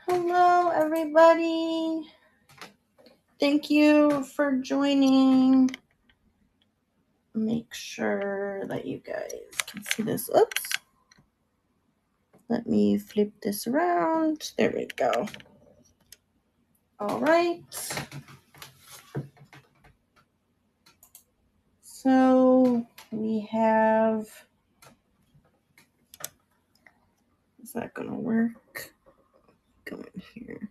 Hello, everybody. Thank you for joining. Make sure that you guys can see this. Oops. Let me flip this around. There we go. All right. So we have, is that going to work? Go in here.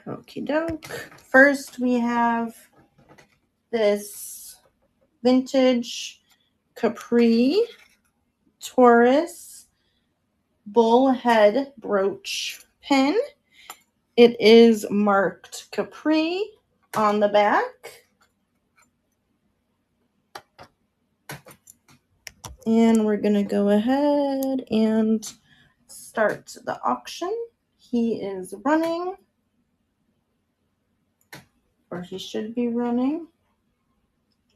Okie doke. First, we have this vintage Capri Taurus bullhead brooch pin. It is marked Capri on the back. And we're going to go ahead and start the auction. He is running, or he should be running.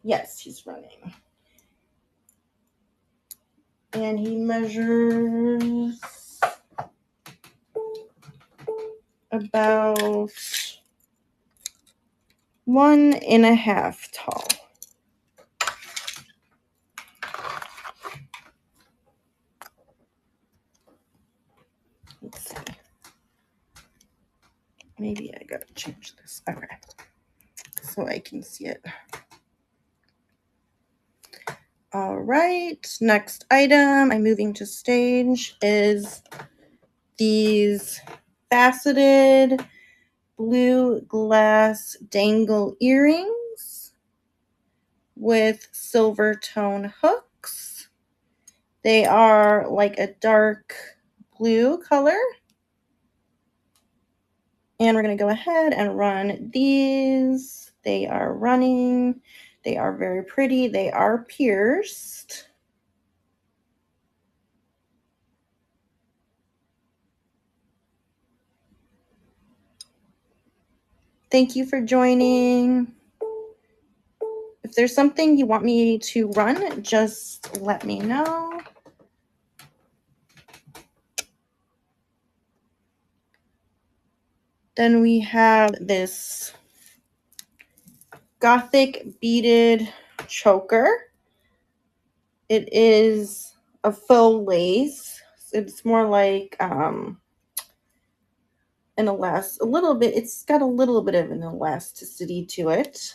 Yes, he's running. And he measures about 1.5 tall. Let's see. Maybe I gotta change this. Okay. So I can see it. All right, next item I'm moving to stage is these faceted blue glass dangle earrings with silver tone hooks. They are like a dark blue color. And we're going to go ahead and run these. They are running. They are very pretty. They are pierced. Thank you for joining. If there's something you want me to run, just let me know. Then we have this Gothic beaded choker. It is a faux lace. It's more like an a little bit. It's got a little bit of an elasticity to it.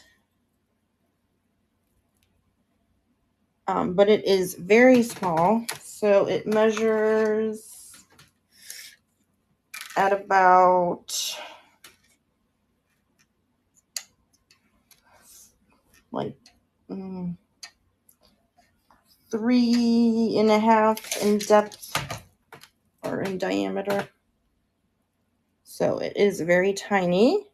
But it is very small. So it measures at about 3.5 in depth or in diameter. So it is very tiny.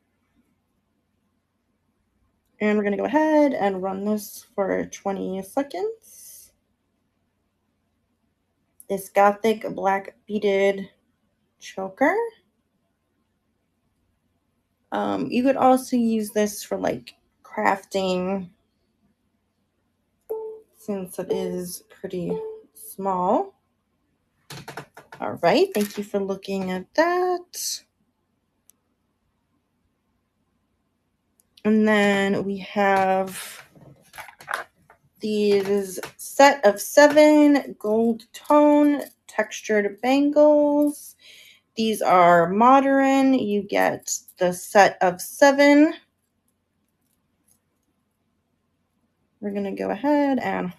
And we're going to go ahead and run this for 20 seconds. This Gothic black beaded choker. You could also use this for like crafting, since it is pretty small. All right, thank you for looking at that. And then we have these set of 7 gold tone textured bangles. These are modern. You get the set of 7. We're going to go ahead and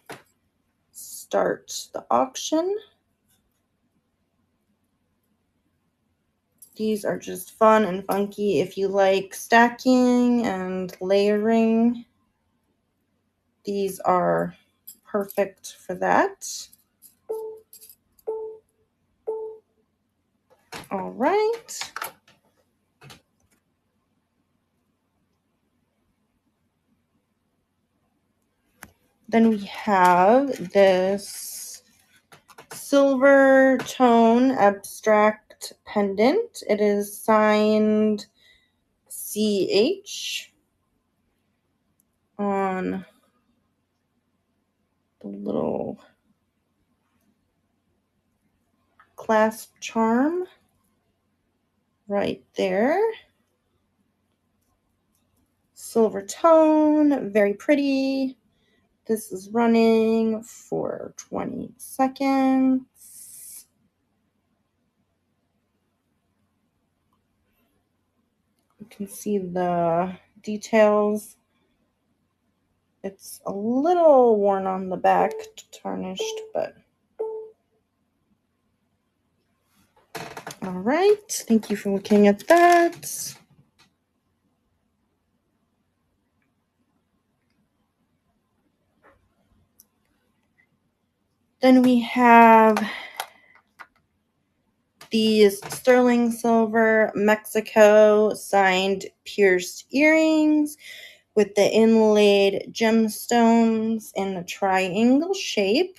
start the auction. These are just fun and funky if you like stacking and layering. These are perfect for that. All right. Then we have this silver tone abstract pendant. It is signed CH on the little clasp charm right there. Silver tone, very pretty. This is running for 20 seconds. You can see the details. It's a little worn on the back, tarnished, but all right. Thank you for looking at that. Then we have these sterling silver Mexico signed pierced earrings with the inlaid gemstones in a triangle shape.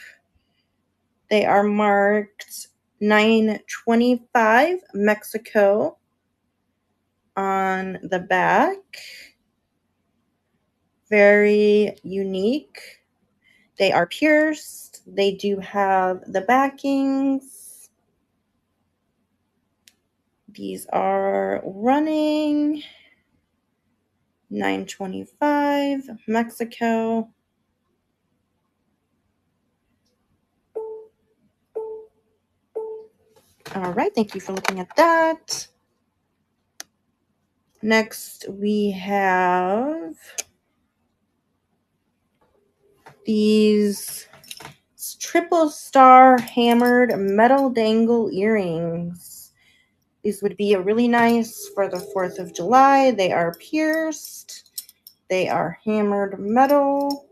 They are marked 925 Mexico on the back. Very unique. They are pierced. They do have the backings. These are running 925 Mexico. All right, thank you for looking at that. Next, we have these triple star hammered metal dangle earrings. These would be really nice for the 4th of July. They are pierced. They are hammered metal.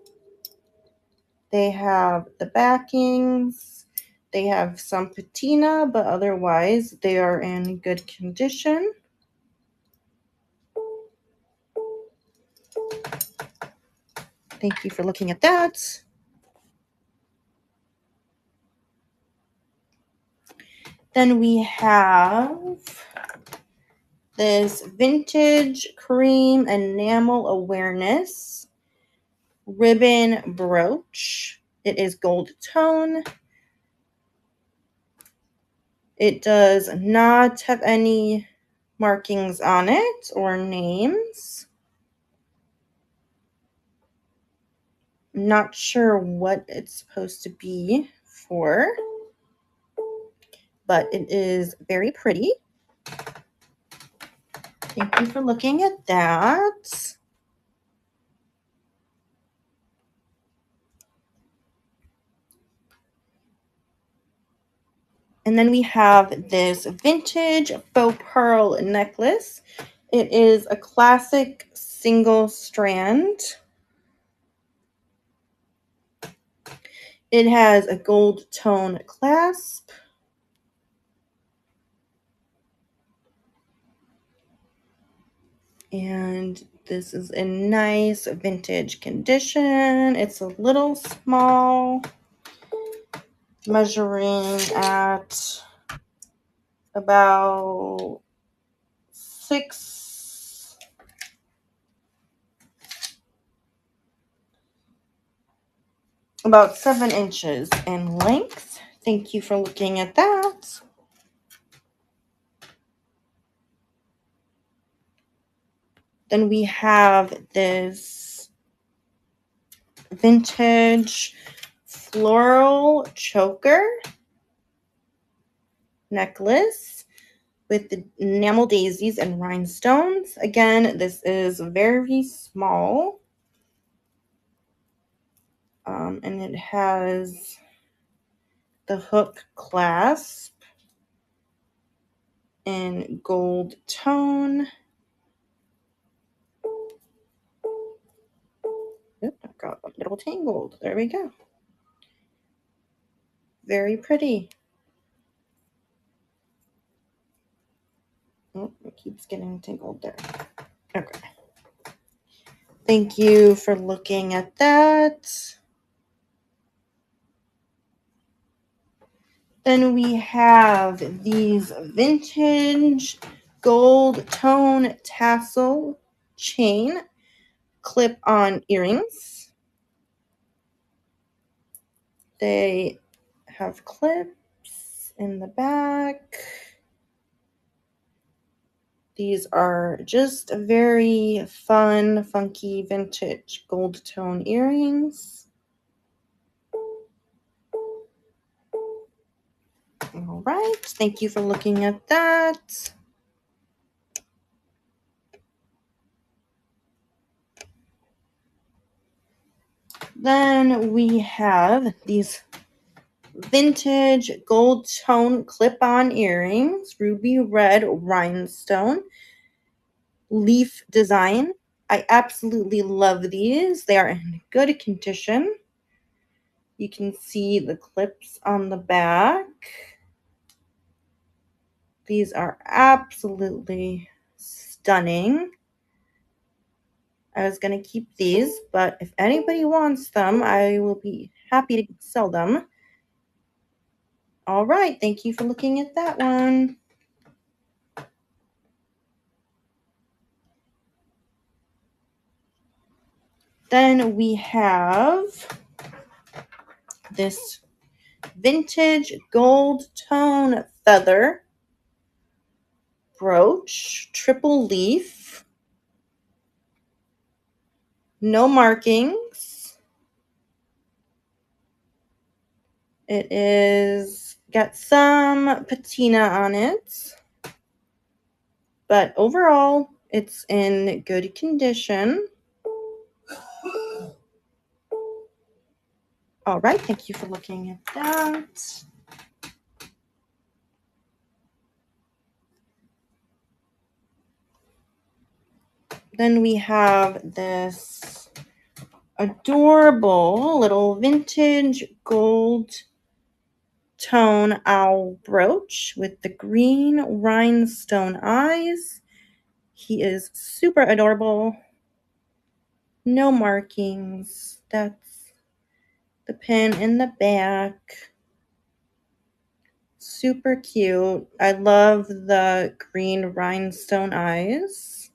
They have the backings. They have some patina, but otherwise they are in good condition. Thank you for looking at that. Then we have this vintage cream enamel awareness ribbon brooch. It is gold tone. It does not have any markings on it or names. Not sure what it's supposed to be for, but it is very pretty. Thank you for looking at that. And then we have this vintage faux pearl necklace. It is a classic single strand. It has a gold tone clasp. And this is in nice vintage condition. It's a little small, measuring at about 7 inches in length. Thank you for looking at that. Then we have this vintage floral choker necklace with the enamel daisies and rhinestones. Again, this is very small. And it has the hook clasp in gold tone. Oop, I got a little tangled. There we go. Very pretty. Oh, it keeps getting tangled there. Okay. Thank you for looking at that. Then we have these vintage gold tone tassel chain clip-on earrings. They have clips in the back. These are just very fun, funky, vintage gold tone earrings. All right, thank you for looking at that. Then we have these vintage gold tone clip-on earrings, ruby red rhinestone, leaf design. I absolutely love these. They are in good condition. You can see the clips on the back. These are absolutely stunning. I was going to keep these, but if anybody wants them, I will be happy to sell them. All right, thank you for looking at that one. Then we have this vintage gold tone feather brooch, triple leaf, no markings. It is got some patina on it, but overall it's in good condition. All right, thank you for looking at that. Then we have this adorable little vintage gold tone owl brooch with the green rhinestone eyes. He is super adorable. No markings. That's the pin in the back. Super cute. I love the green rhinestone eyes.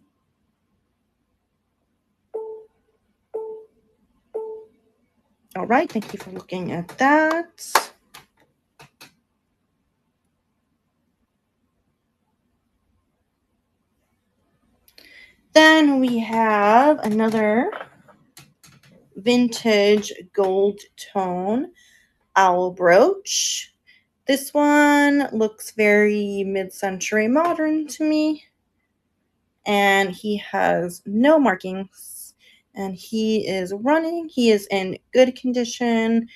All right, thank you for looking at that. Then we have another vintage gold tone owl brooch. This one looks very mid-century modern to me. And he has no markings. And he is running. He is in good condition.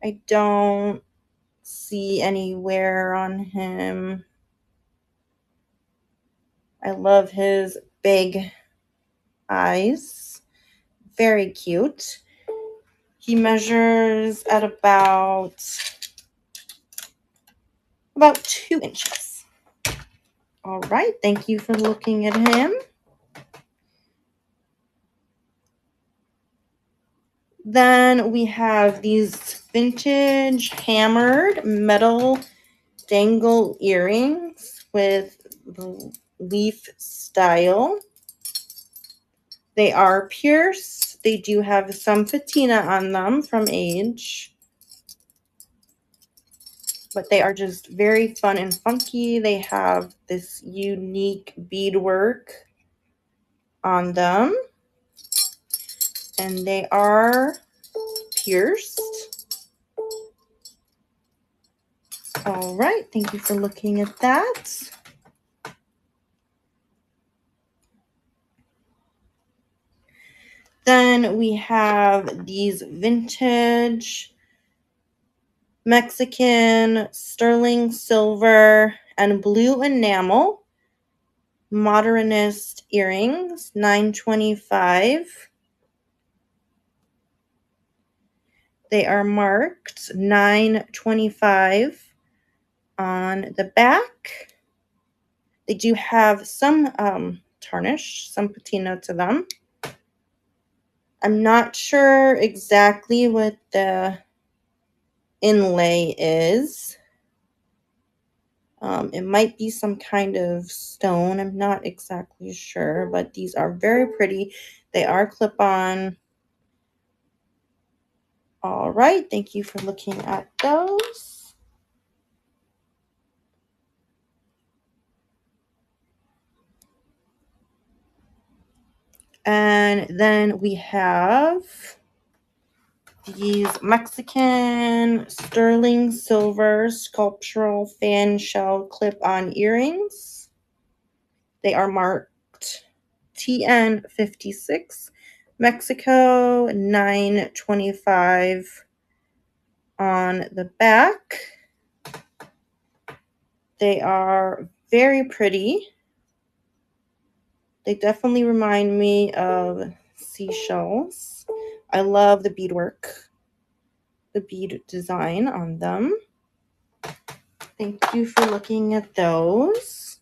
I don't see any wear on him. I love his big eyes. Very cute. He measures at about 2 inches. All right, thank you for looking at him. Then we have these vintage hammered metal dangle earrings with the leaf style. They are pierced. They do have some patina on them from age, but they are just very fun and funky. They have this unique beadwork on them, and they are pierced. All right, thank you for looking at that. Then we have these vintage Mexican sterling silver and blue enamel modernist earrings, $9.25. They are marked $9.25 on the back. They do have some tarnish, some patina to them. I'm not sure exactly what the inlay is. It might be some kind of stone. I'm not exactly sure, but these are very pretty. They are clip-on. All right, thank you for looking at those. And then we have these Mexican sterling silver sculptural fan shell clip-on earrings. They are marked TN56, Mexico 925 on the back. They are very pretty. They definitely remind me of seashells. I love the beadwork, the bead design on them. Thank you for looking at those.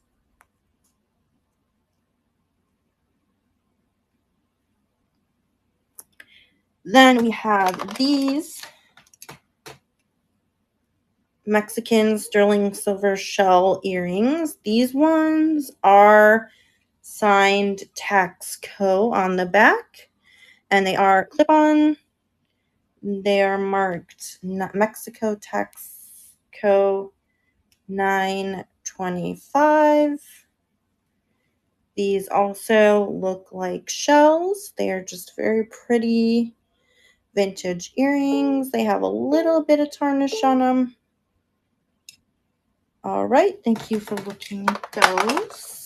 Then we have these Mexican sterling silver shell earrings. These ones are signed Taxco on the back, and they are clip-on. They are marked Mexico Taxco 925. These also look like shells. They are just very pretty vintage earrings. They have a little bit of tarnish on them. All right, thank you for looking at those.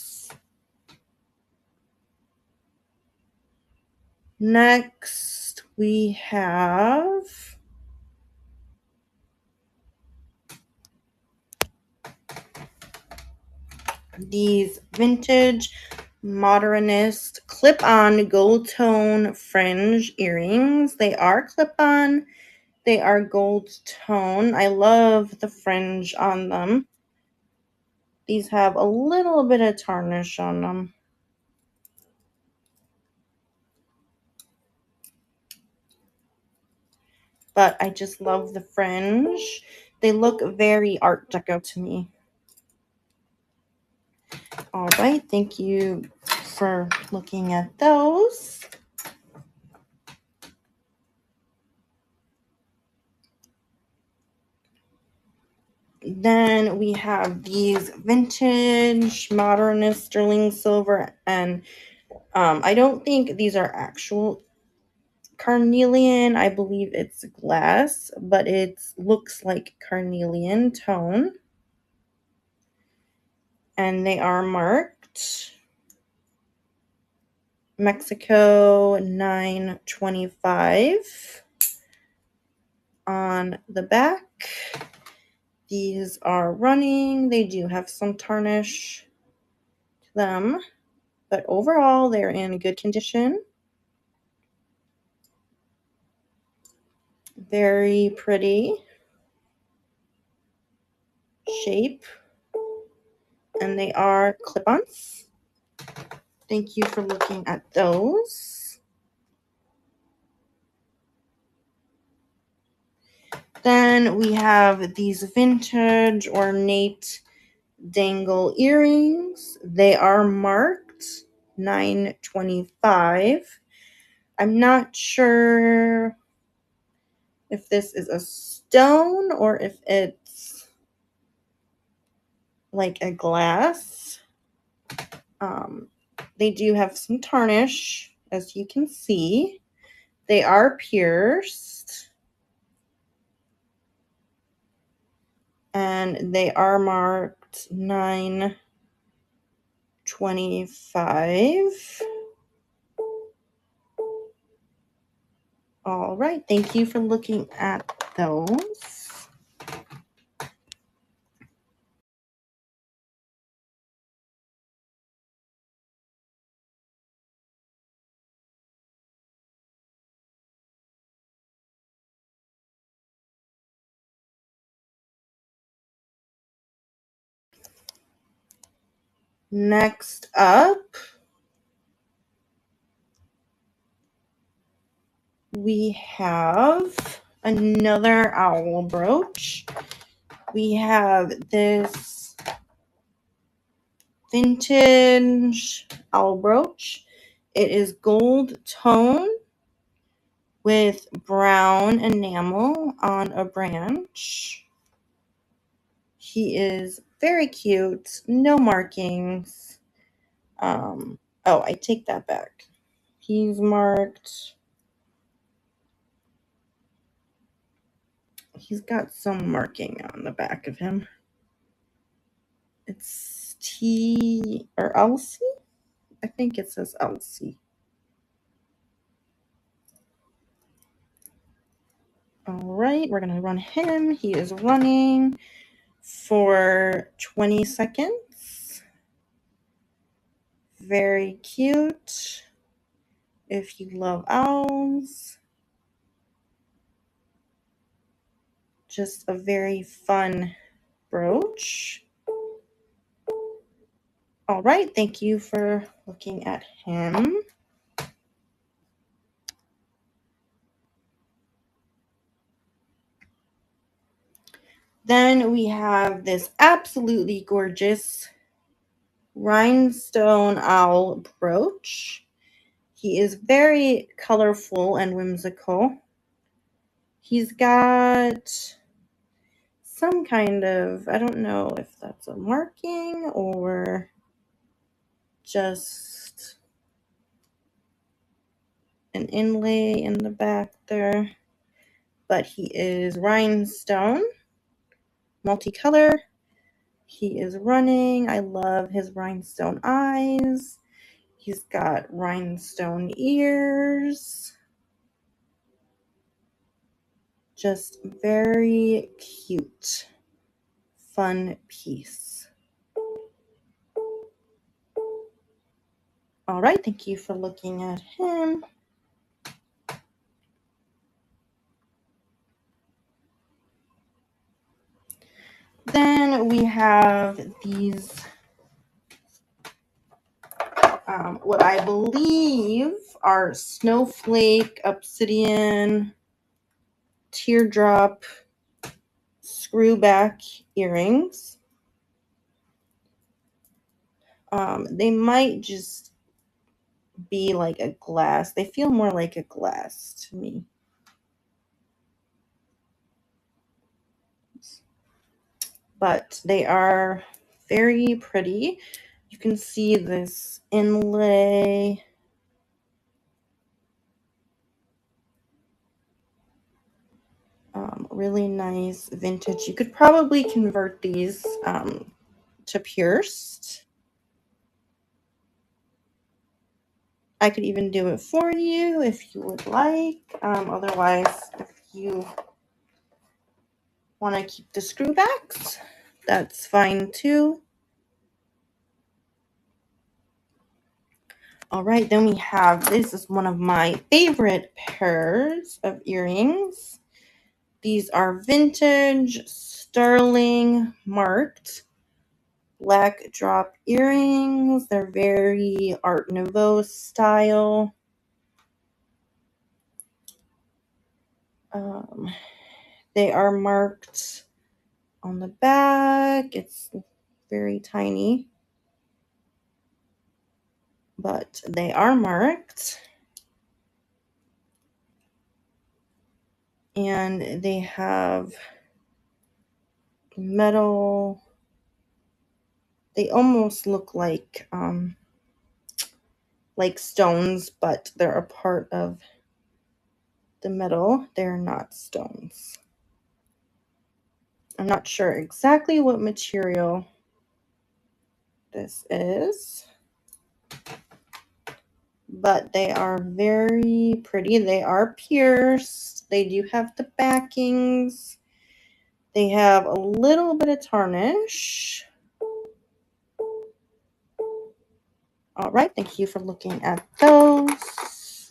Next, we have these vintage modernist clip-on gold tone fringe earrings. They are clip-on. They are gold tone. I love the fringe on them. These have a little bit of tarnish on them. But I just love the fringe. They look very Art Deco to me. All right, thank you for looking at those. Then we have these vintage modernist sterling silver, and I don't think these are actual carnelian. I believe it's glass, but it looks like carnelian tone. And they are marked Mexico 925 on the back. These are running. They do have some tarnish to them, but overall they're in good condition. Very pretty shape, and they are clip-ons. Thank you for looking at those. Then we have these vintage ornate dangle earrings. They are marked 925. I'm not sure if this is a stone or if it's like a glass. They do have some tarnish, as you can see. They are pierced, and they are marked 925. All right, thank you for looking at those. Next up, we have another owl brooch. We have this vintage owl brooch. It is gold tone with brown enamel on a branch. He is very cute. No markings. Oh, I take that back. He's marked. He's got some marking on the back of him. It's T or Elsie? I think it says Elsie. All right, we're going to run him. He is running for 20 seconds. Very cute. If you love owls. Just a very fun brooch. All right, thank you for looking at him. Then we have this absolutely gorgeous rhinestone owl brooch. He is very colorful and whimsical. He's got some kind of, I don't know if that's a marking or just an inlay in the back there. But he is rhinestone, multicolor. He is running. I love his rhinestone eyes. He's got rhinestone ears. Just very cute, fun piece. All right, thank you for looking at him. Then we have these, what I believe are snowflake, obsidian, teardrop, screwback earrings. They might just be like a glass. They feel more like a glass to me. But they are very pretty. You can see this inlay. Really nice vintage. You could probably convert these to pierced. I could even do it for you if you would like. Otherwise, if you want to keep the screwbacks, that's fine too. All right, then we have, this is one of my favorite pairs of earrings. These are vintage sterling marked black drop earrings. They're very Art Nouveau style. They are marked on the back. It's very tiny, but they are marked. And they have metal. They almost look like stones, but they're a part of the metal. They're not stones. I'm not sure exactly what material this is, but they are very pretty. They are pierced. They do have the backings. They have a little bit of tarnish. All right, thank you for looking at those.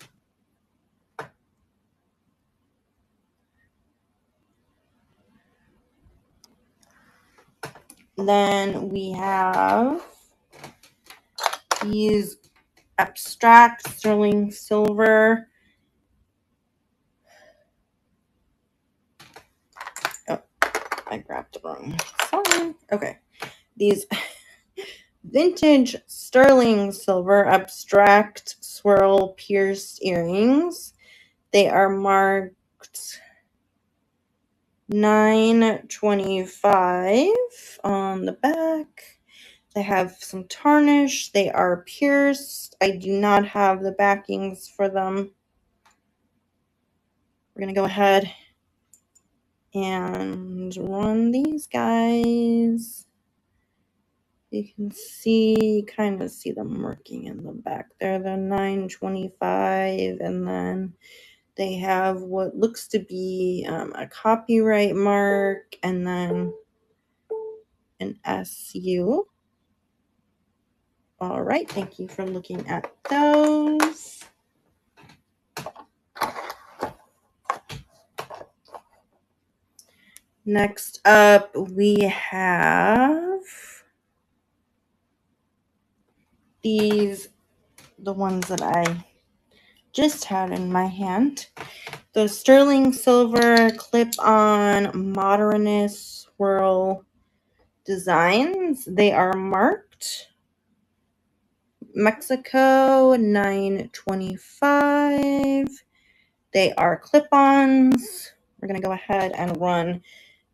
Then we have these abstract sterling silver. Oh, I grabbed the wrong side. Okay. These vintage sterling silver abstract swirl pierced earrings. They are marked $9.25 on the back. They have some tarnish. They are pierced. I do not have the backings for them. We're going to go ahead and run these guys. You can see, kind of see them working in the back there. They're $9.25, and then they have what looks to be a copyright mark, and then an SU. All right, thank you for looking at those. Next up, we have these, the ones that I just had in my hand. The sterling silver clip-on modernist swirl designs. They are marked Mexico $9.25. They are clip-ons. We're going to go ahead and run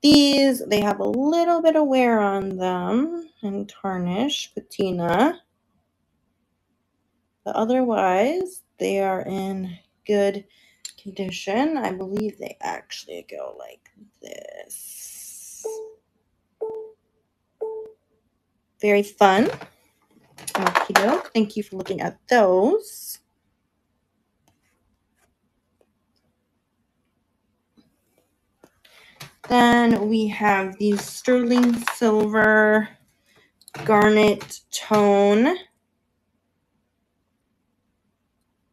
these. They have a little bit of wear on them and tarnish, patina. But otherwise, they are in good condition. I believe they actually go like this. Very fun. Okie doke. Thank you for looking at those. Then we have these sterling silver garnet tone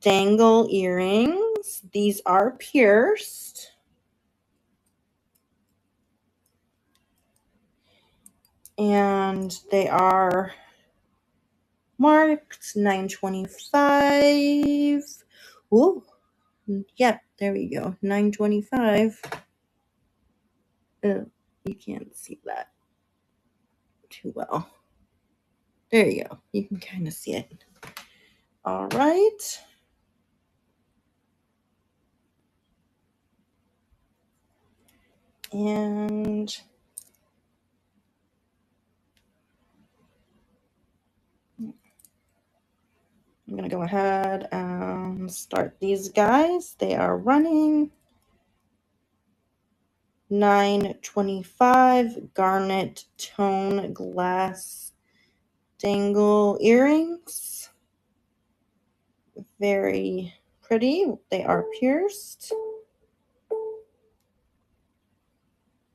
dangle earrings. These are pierced. And they are marked $9.25. Ooh, yep, there we go. $9.25. You can't see that too well. There you go. You can kind of see it. All right. And I'm going to go ahead and start these guys. They are running $9.25 garnet tone glass dangle earrings. Very pretty. They are pierced.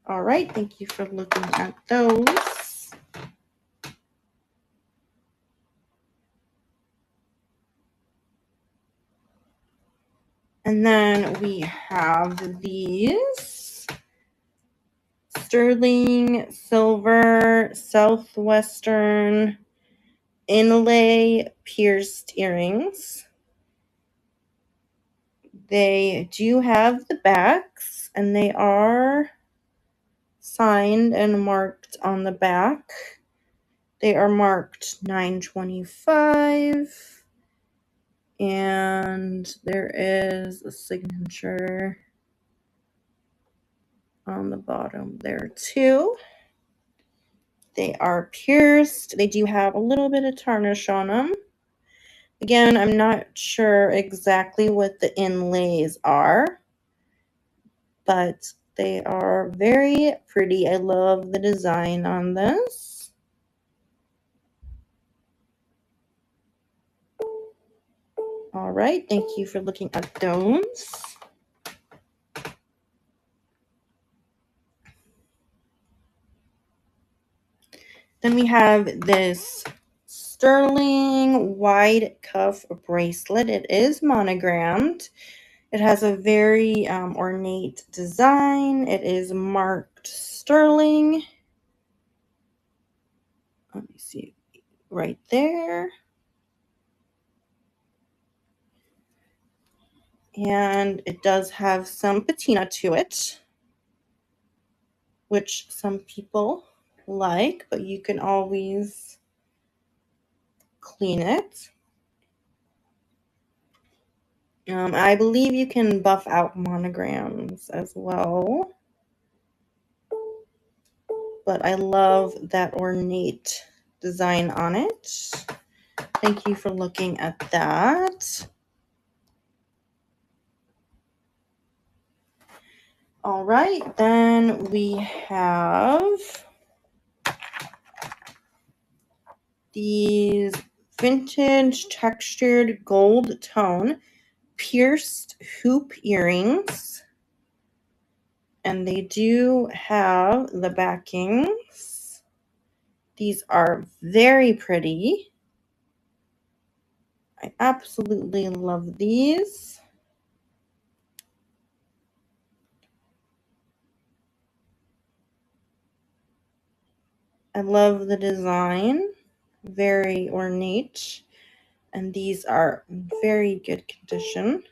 All right. Thank you for looking at those. And then we have these sterling silver southwestern inlay pierced earrings. They do have the backs, and they are signed and marked on the back. They are marked $9.25. And there is a signature on the bottom there too. They are pierced. They do have a little bit of tarnish on them. Again, I'm not sure exactly what the inlays are, but they are very pretty. I love the design on this. All right, thank you for looking at those. Then we have this sterling wide cuff bracelet. It is monogrammed. It has a very ornate design. It is marked sterling. Let me see right there. And it does have some patina to it, which some people like, but you can always clean it. I believe you can buff out monograms as well. But I love that ornate design on it. Thank you for looking at that. All right, then we have these vintage textured gold tone pierced hoop earrings. And they do have the backings. These are very pretty. I absolutely love these. I love the design. Very ornate. And these are very good condition.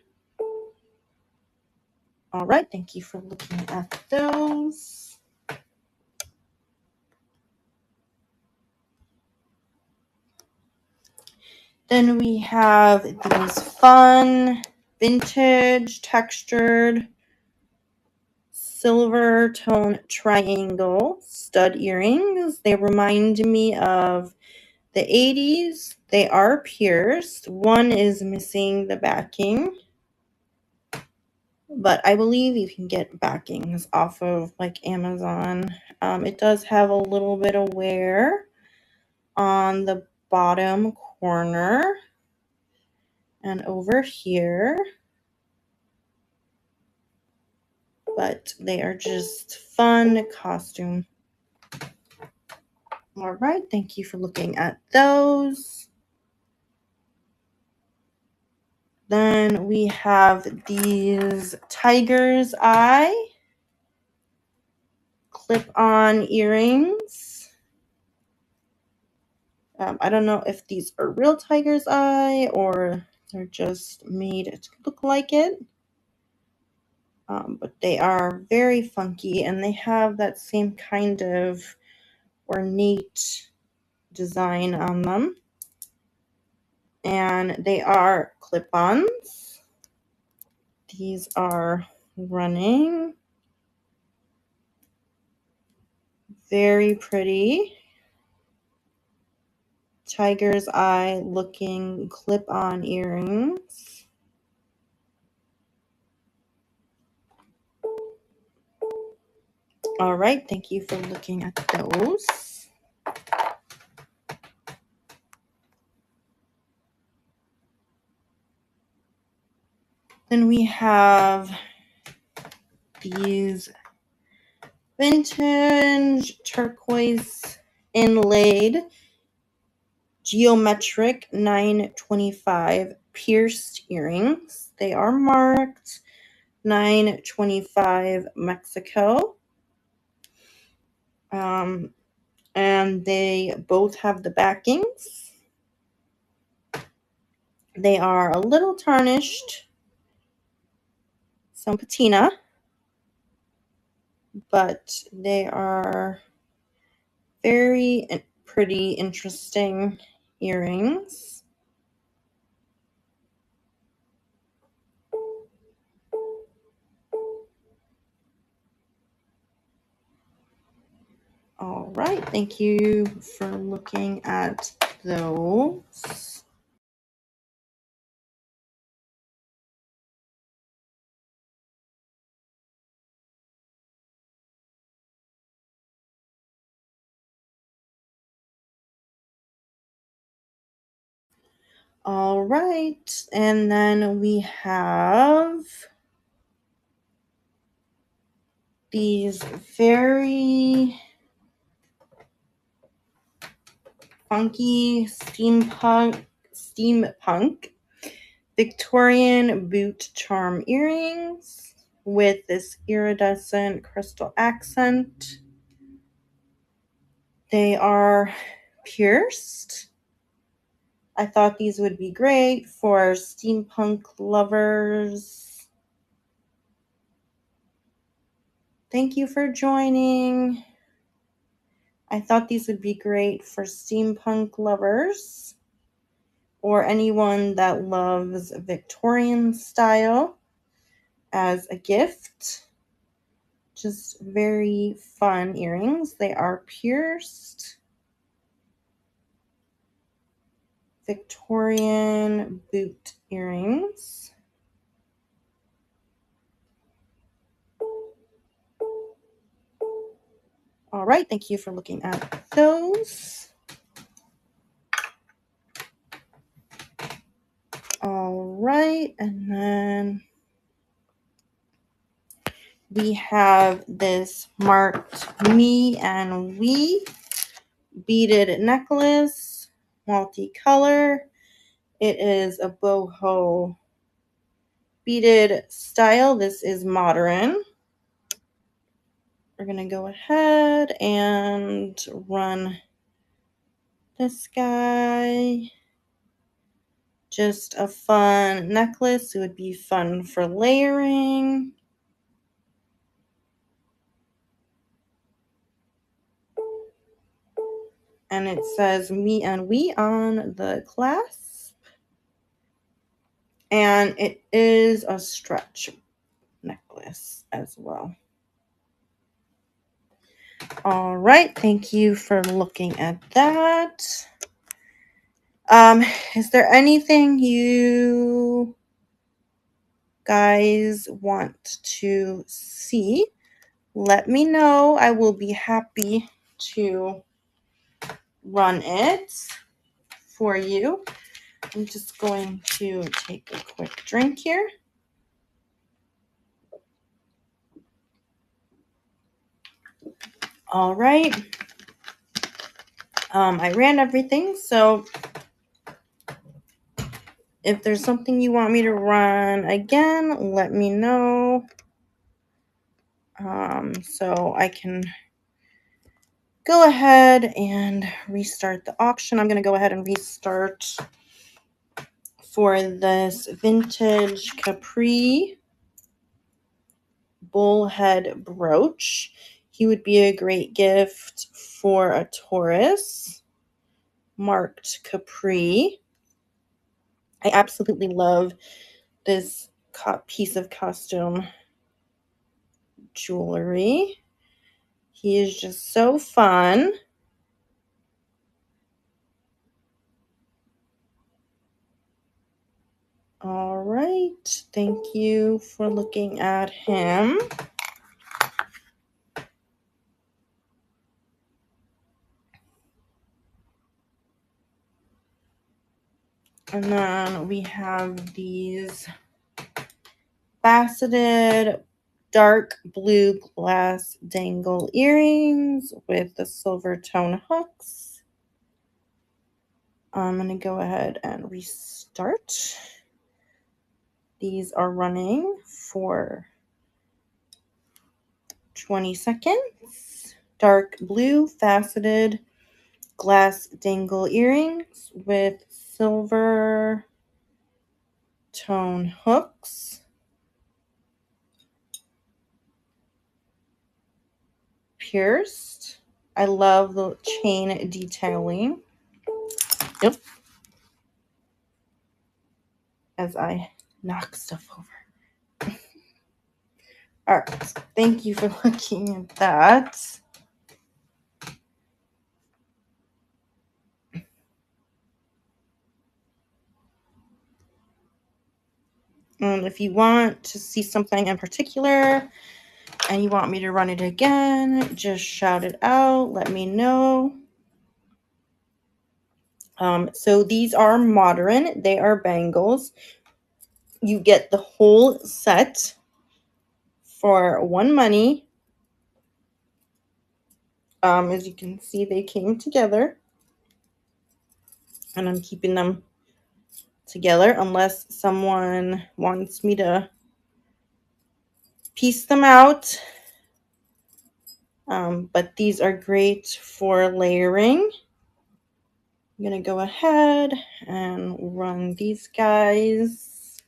All right, thank you for looking at those. Then we have these fun, vintage, textured, silver tone triangle stud earrings. They remind me of the 80s. They are pierced. One is missing the backing, but I believe you can get backings off of like Amazon. It does have a little bit of wear on the bottom corner and over here, but they are just fun costume. All right, thank you for looking at those. Then we have these tiger's eye clip-on earrings. I don't know if these are real tiger's eye or they're just made to look like it. But they are very funky and they have that same kind of ornate design on them. And they are clip-ons. These are running. Very pretty. Tiger's eye looking clip-on earrings. All right, thank you for looking at those. Then we have these vintage turquoise inlaid geometric 925 pierced earrings. They are marked 925 Mexico. And they both have the backings. They are a little tarnished, some patina, but they are very pretty, interesting earrings. All right, thank you for looking at those. All right, and then we have these very funky steampunk Victorian boot charm earrings with this iridescent crystal accent. They are pierced. I thought these would be great for steampunk lovers. Thank you for joining. I thought these would be great for steampunk lovers or anyone that loves Victorian style as a gift. Just very fun earrings. They are pierced. Victorian boot earrings. All right, thank you for looking at those. All right, and then we have this marked Me and We beaded necklace, multicolor. It is a boho beaded style. This is modern. We're going to go ahead and run this guy. Just a fun necklace. It would be fun for layering. And it says Me and We on the clasp. And it is a stretch necklace as well. All right, thank you for looking at that. Is there anything you guys want to see? Let me know. I will be happy to run it for you. I'm just going to take a quick drink here. All right. I ran everything, so if there's something you want me to run again, let me know. So I can go ahead and restart the auction. I'm going to go ahead and restart for this vintage Capri bullhead brooch. He would be a great gift for a Taurus. Marked Capri. I absolutely love this piece of costume jewelry. He is just so fun. All right. Thank you for looking at him. And then we have these faceted dark blue glass dangle earrings with the silver tone hooks. I'm going to go ahead and restart. These are running for 20 seconds. Dark blue faceted glass dangle earrings with silver tone hooks. Pierced. I love the chain detailing. Yep. As I knock stuff over. All right. Thank you for looking at that. And if you want to see something in particular and you want me to run it again, just shout it out. Let me know. So these are modern. They are bangles. You get the whole set for one money. As you can see, they came together. And I'm keeping them together unless someone wants me to piece them out. But these are great for layering. I'm going to go ahead and run these guys.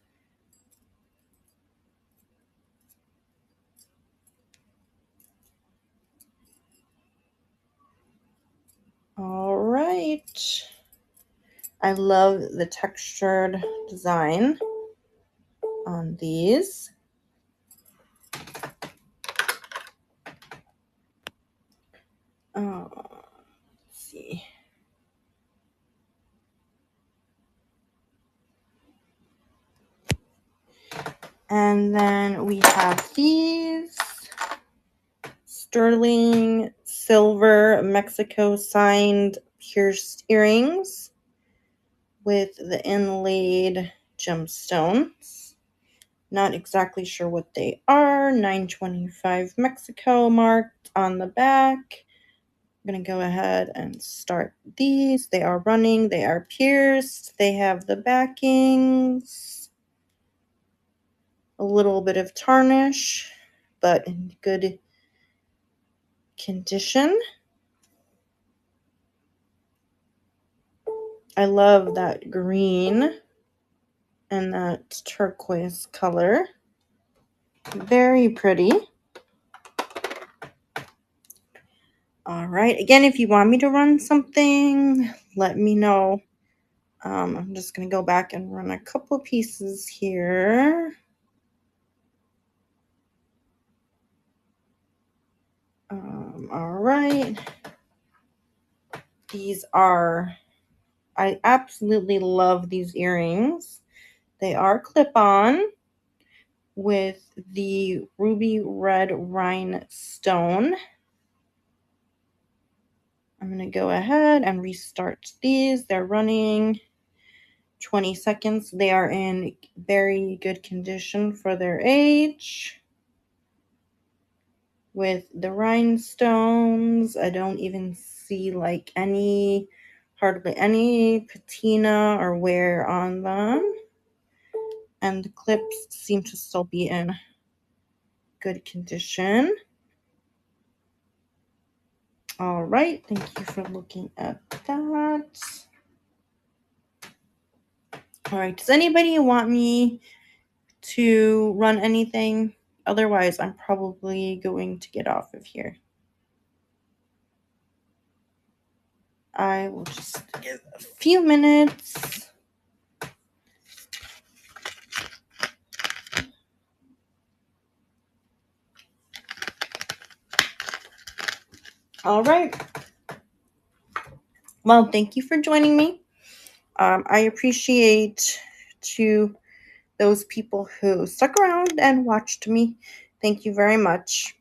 All right. I love the textured design on these. Let's see. And then we have these sterling silver Mexico signed pierced earrings with the inlaid gemstones. Not exactly sure what they are. $9.25 Mexico marked on the back. I'm going to go ahead and start these. They are running. They are pierced. They have the backings. A little bit of tarnish, but in good condition. I love that green and that turquoise color. Very pretty. All right. Again, if you want me to run something, let me know. I'm just going to go back and run a couple pieces here. All right. These are, I absolutely love these earrings. They are clip-on with the ruby red rhinestone. I'm going to go ahead and restart these. They're running 20 seconds. They are in very good condition for their age. With the rhinestones, I don't even see like hardly any patina or wear on them. And the clips seem to still be in good condition. All right, thank you for looking at that. All right, does anybody want me to run anything? Otherwise, I'm probably going to get off of here. I will just give a few minutes. All right. Well, thank you for joining me. I appreciate to those people who stuck around and watched me. Thank you very much.